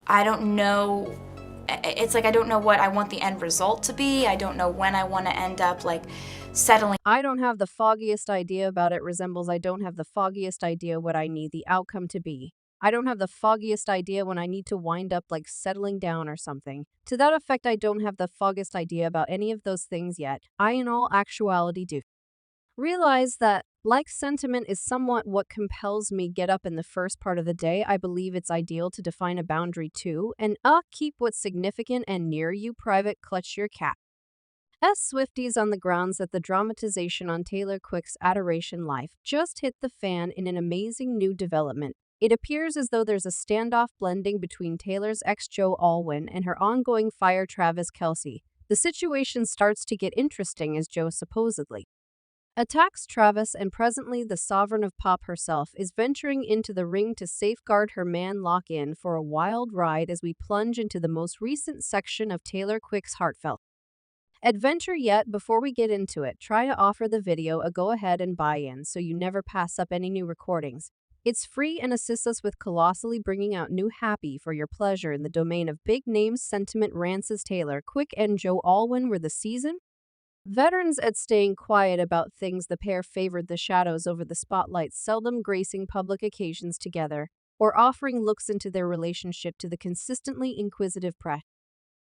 I don't know, it's like I don't know what I want the end result to be. I don't know when I want to end up like settling. I don't have the foggiest idea about it resembles I don't have the foggiest idea what I need the outcome to be. I don't have the foggiest idea when I need to wind up like settling down or something. To that effect, I don't have the foggiest idea about any of those things yet. I, in all actuality, do. Realize that, like sentiment is somewhat what compels me get up in the first part of the day. I believe it's ideal to define a boundary too, and keep what's significant and near you private, clutch your cat. Swifties on the grounds that the dramatization on Taylor Quick's adoration life just hit the fan in an amazing new development. It appears as though there's a standoff blending between Taylor's ex Joe Alwyn and her ongoing fire Travis Kelce. The situation starts to get interesting as Joe supposedly attacks Travis, and presently the sovereign of pop herself is venturing into the ring to safeguard her man. Lock in for a wild ride as we plunge into the most recent section of Taylor Quick's heartfelt adventure. Yet before we get into it, try to offer the video a go ahead and buy in so you never pass up any new recordings. It's free and assists us with colossally bringing out new happy for your pleasure in the domain of big names. Sentiment rants as Taylor Quick and Joe Alwyn were the season veterans at staying quiet about things. The pair favored the shadows over the spotlight, seldom gracing public occasions together or offering looks into their relationship to the consistently inquisitive press.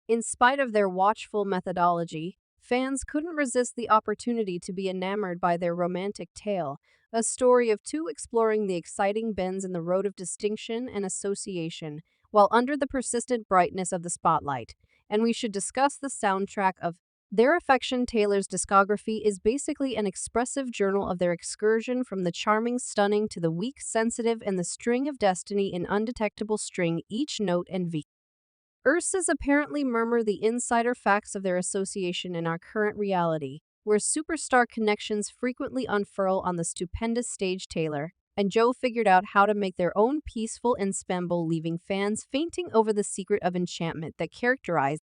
In spite of their watchful methodology, fans couldn't resist the opportunity to be enamored by their romantic tale, a story of two exploring the exciting bends in the road of distinction and association, while under the persistent brightness of the spotlight. And we should discuss the soundtrack of their affection. Taylor's discography is basically an expressive journal of their excursion from the charming, stunning to the weak, sensitive, and the string of destiny in undetectable string, each note and V. Ursa's apparently murmur the insider facts of their association in our current reality, where superstar connections frequently unfurl on the stupendous stage. Taylor and Joe figured out how to make their own peaceful ensemble, leaving fans fainting over the secret of enchantment that characterized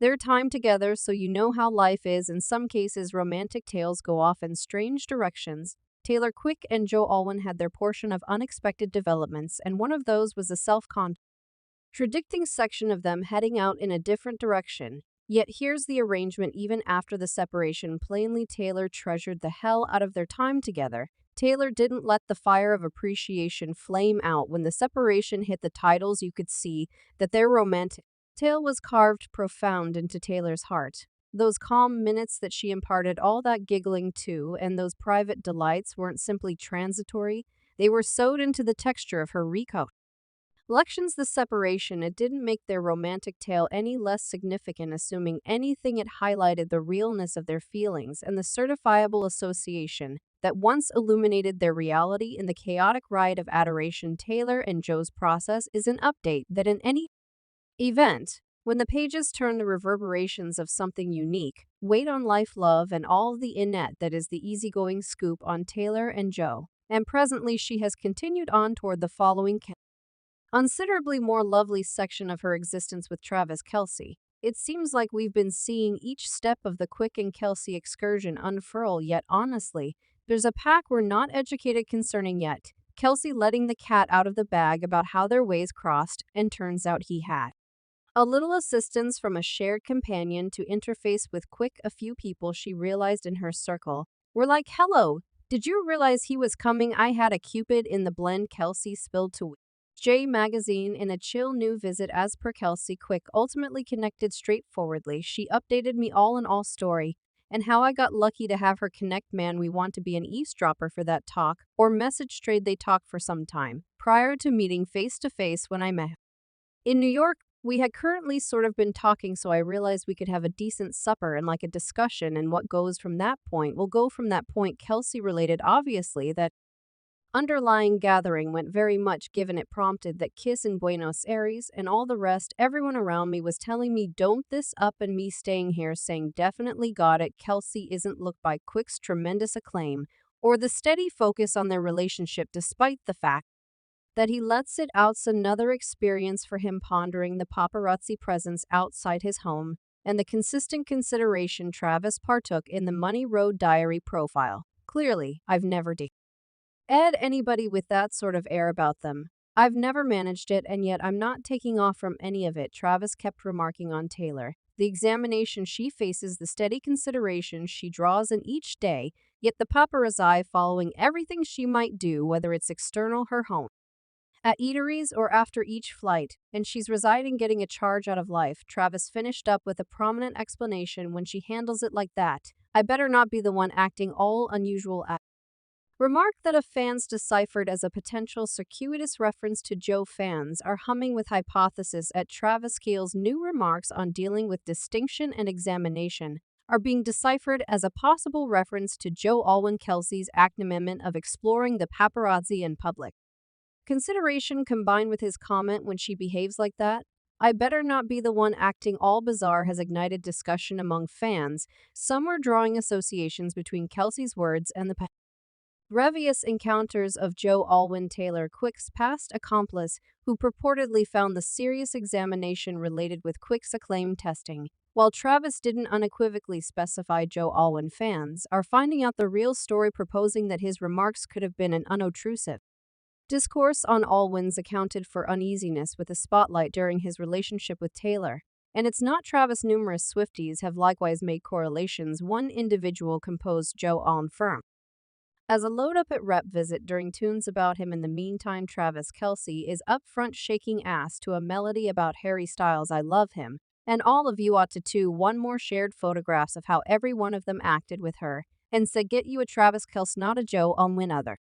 their time together. So you know how life is. In some cases, romantic tales go off in strange directions. Taylor Quick and Joe Alwyn had their portion of unexpected developments, and one of those was a contradicting section of them heading out in a different direction. Yet here's the arrangement. Even after the separation, plainly Taylor treasured the hell out of their time together. Taylor didn't let the fire of appreciation flame out. When the separation hit the titles, you could see that their romantic tale was carved profound into Taylor's heart. Those calm minutes that she imparted all that giggling to, and those private delights weren't simply transitory, they were sewed into the texture of her recollections. The separation, it didn't make their romantic tale any less significant. Assuming anything, it highlighted the realness of their feelings and the certifiable association that once illuminated their reality in the chaotic ride of adoration. Taylor and Joe's process is an update that in any event, when the pages turn, the reverberations of something unique, wait on life, love, and all the innet that is the easygoing scoop on Taylor and Joe. And presently she has continued on toward the following considerably more lovely section of her existence with Travis Kelce. It seems like we've been seeing each step of the Quick and Kelce excursion unfurl, yet honestly, there's a pack we're not educated concerning yet. Kelce letting the cat out of the bag about how their ways crossed, and turns out he had a little assistance from a shared companion to interface with Quick. A few people she realized in her circle were like, "Hello, did you realize he was coming? I had a Cupid in the blend." Kelce spilled to J Magazine in a chill new visit. As per Kelce, Quick ultimately connected straightforwardly. She updated me all in all story, and how I got lucky to have her connect. Man, we want to be an eavesdropper for that talk, or message trade. They talked for some time, prior to meeting face to face when I met in New York. We had currently sort of been talking, so I realized we could have a decent supper and like a discussion, and what goes from that point will go from that point. Kelce related, obviously, that underlying gathering went very much, given it prompted that kiss in Buenos Aires and all the rest. Everyone around me was telling me don't this up, and me staying here saying definitely got it. Kelce isn't looked by Quick's tremendous acclaim or the steady focus on their relationship, despite the fact that he lets it out's another experience for him, pondering the paparazzi presence outside his home and the consistent consideration Travis partook in the Money Road Diary profile. Clearly, I've never dated anybody with that sort of air about them. I've never managed it, and yet I'm not taking off from any of it, Travis kept remarking on Taylor. The examination she faces, the steady consideration she draws in each day, yet the paparazzi following everything she might do, whether it's external her home, at eateries or after each flight, and she's residing getting a charge out of life. Travis finished up with a prominent explanation when she handles it like that. I better not be the one acting all unusual at. Remark that of fans deciphered as a potential circuitous reference to Joe fans are humming with hypothesis at Travis Keel's new remarks on dealing with distinction and examination are being deciphered as a possible reference to Joe Alwyn Kelce's amendment of exploring the paparazzi in public. Consideration combined with his comment when she behaves like that, I better not be the one acting all bizarre, has ignited discussion among fans. Some were drawing associations between Kelce's words and the previous encounters of Joe Alwyn, Taylor Quick's past accomplice, who purportedly found the serious examination related with Quick's acclaimed testing. While Travis didn't unequivocally specify Joe Alwyn, fans are finding out the real story, proposing that his remarks could have been an unobtrusive discourse on Alwyn's accounted for uneasiness with the spotlight during his relationship with Taylor. And it's not Travis. Numerous Swifties have likewise made correlations. One individual composed Joe Alwyn firm as a load up at rep visit during tunes about him. In the meantime, Travis Kelce is up front shaking ass to a melody about Harry Styles' I Love Him, and all of you ought to too. One more shared photographs of how every one of them acted with her, and said get you a Travis Kelce, not a Joe Alwyn other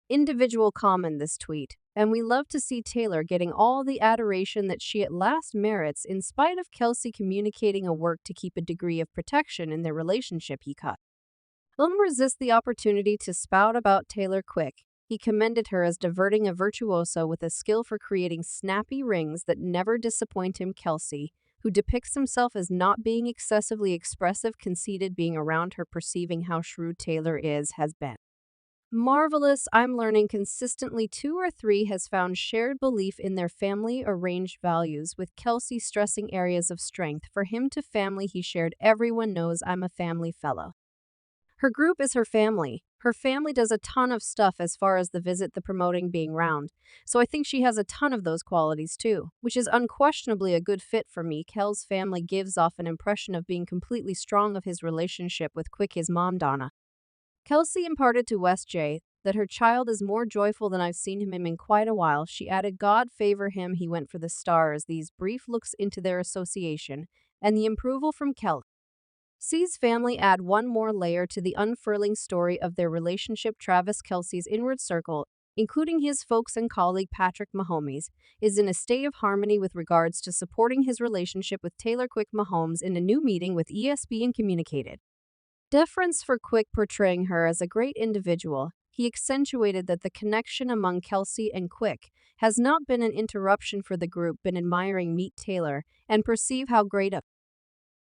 individual comment this tweet, and we love to see Taylor getting all the adoration that she at last merits in spite of Kelce communicating a work to keep a degree of protection in their relationship. He cut. Won't resist the opportunity to spout about Taylor Quick. He commended her as diverting a virtuoso with a skill for creating snappy rings that never disappoint him. Kelce, who depicts himself as not being excessively expressive, conceded being around her, perceiving how shrewd Taylor is, has been marvelous. I'm learning consistently 2 or 3 has found shared belief in their family arranged values, with Kelce stressing areas of strength for him to family he shared. Everyone knows I'm a family fellow. Her group is her family. Her family does a ton of stuff as far as the visit, the promoting, being round. So I think she has a ton of those qualities too, which is unquestionably a good fit for me. Kel's family gives off an impression of being completely strong of his relationship with Quick, his mom, Donna. Kelce imparted to West J that her child is more joyful than I've seen him in quite a while. She added, God favor him, he went for the stars. These brief looks into their association and the approval from Kelce's family add one more layer to the unfurling story of their relationship. Travis Kelce's inward circle, including his folks and colleague Patrick Mahomes, is in a state of harmony with regards to supporting his relationship with Taylor. Quick Mahomes, in a new meeting with ESPN, communicated deference for Quick, portraying her as a great individual. He accentuated that the connection among Kelce and Quick has not been an interruption for the group, been admiring meet Taylor and perceive how great a